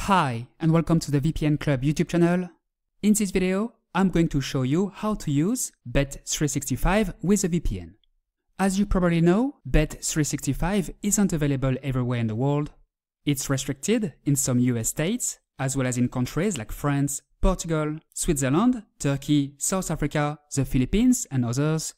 Hi, and welcome to the VPN Club YouTube channel. In this video, I'm going to show you how to use Bet365 with a VPN. As you probably know, Bet365 isn't available everywhere in the world. It's restricted in some US states, as well as in countries like France, Portugal, Switzerland, Turkey, South Africa, the Philippines, and others.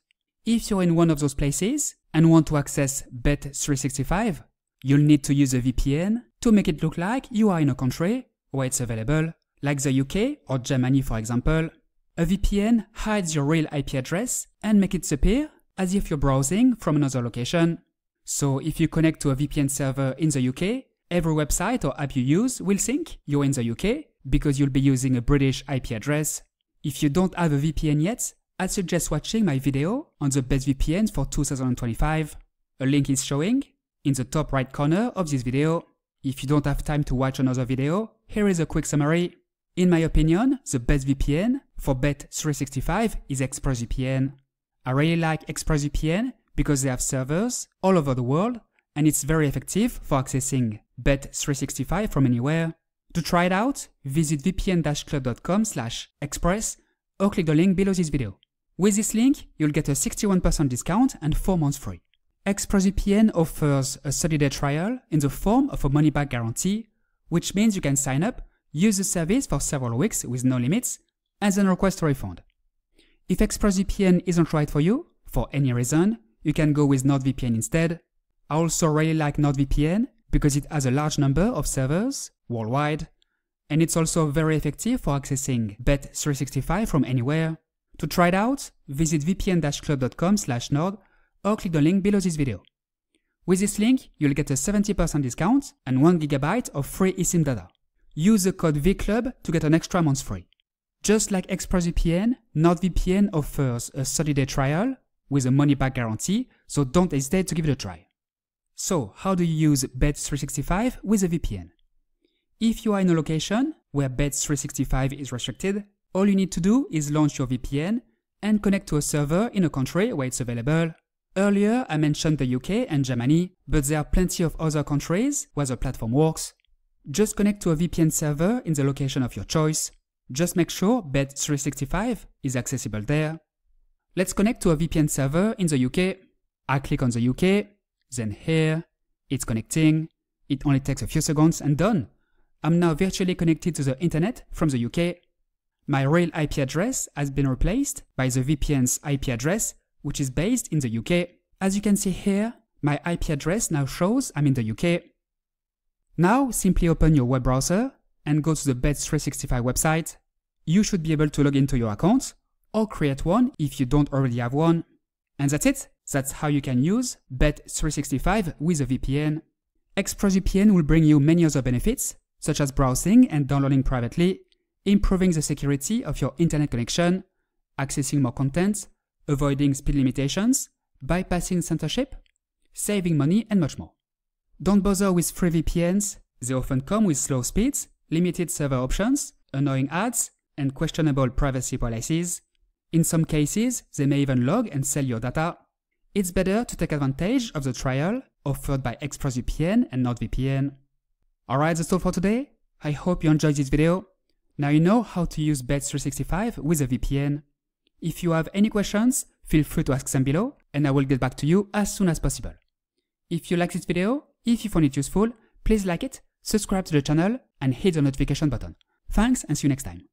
If you're in one of those places and want to access Bet365, you'll need to use a VPN to make it look like you are in a country where it's available, like the UK or Germany for example. A VPN hides your real IP address and makes it appear as if you're browsing from another location. So if you connect to a VPN server in the UK, every website or app you use will think you're in the UK because you'll be using a British IP address. If you don't have a VPN yet, I'd suggest watching my video on the best VPNs for 2025. A link is showing in the top right corner of this video. If you don't have time to watch another video, here is a quick summary. In my opinion, the best VPN for Bet365 is ExpressVPN. I really like ExpressVPN because they have servers all over the world and it's very effective for accessing Bet365 from anywhere. To try it out, visit vpn-club.com/express or click the link below this video. With this link, you'll get a 61% discount and 4 months free. ExpressVPN offers a 30-day trial in the form of a money-back guarantee, which means you can sign up, use the service for several weeks with no limits, and then request a refund. If ExpressVPN isn't right for you, for any reason, you can go with NordVPN instead. I also really like NordVPN because it has a large number of servers worldwide, and it's also very effective for accessing Bet365 from anywhere. To try it out, visit vpn-club.com/nord or click the link below this video. With this link, you'll get a 70% discount and 1 GB of free eSIM data. Use the code VCLUB to get an extra month free. Just like ExpressVPN, NordVPN offers a 30-day trial with a money-back guarantee, so don't hesitate to give it a try. So, how do you use Bet365 with a VPN? If you are in a location where Bet365 is restricted, all you need to do is launch your VPN and connect to a server in a country where it's available. Earlier, I mentioned the UK and Germany, but there are plenty of other countries where the platform works. Just connect to a VPN server in the location of your choice. Just make sure Bet365 is accessible there. Let's connect to a VPN server in the UK. I click on the UK, then here, it's connecting. It only takes a few seconds and done. I'm now virtually connected to the internet from the UK. My real IP address has been replaced by the VPN's IP address, which is based in the UK. As you can see here, my IP address now shows I'm in the UK. Now, simply open your web browser and go to the Bet365 website. You should be able to log into your account or create one if you don't already have one. And that's it. That's how you can use Bet365 with a VPN. ExpressVPN will bring you many other benefits, such as browsing and downloading privately, improving the security of your internet connection, accessing more content, avoiding speed limitations, bypassing censorship, saving money, and much more. Don't bother with free VPNs. They often come with slow speeds, limited server options, annoying ads, and questionable privacy policies. In some cases, they may even log and sell your data. It's better to take advantage of the trial offered by ExpressVPN and NordVPN. Alright, that's all for today. I hope you enjoyed this video. Now you know how to use Bet365 with a VPN. If you have any questions, feel free to ask them below and I will get back to you as soon as possible. If you like this video, if you found it useful, please like it, subscribe to the channel and hit the notification button. Thanks and see you next time.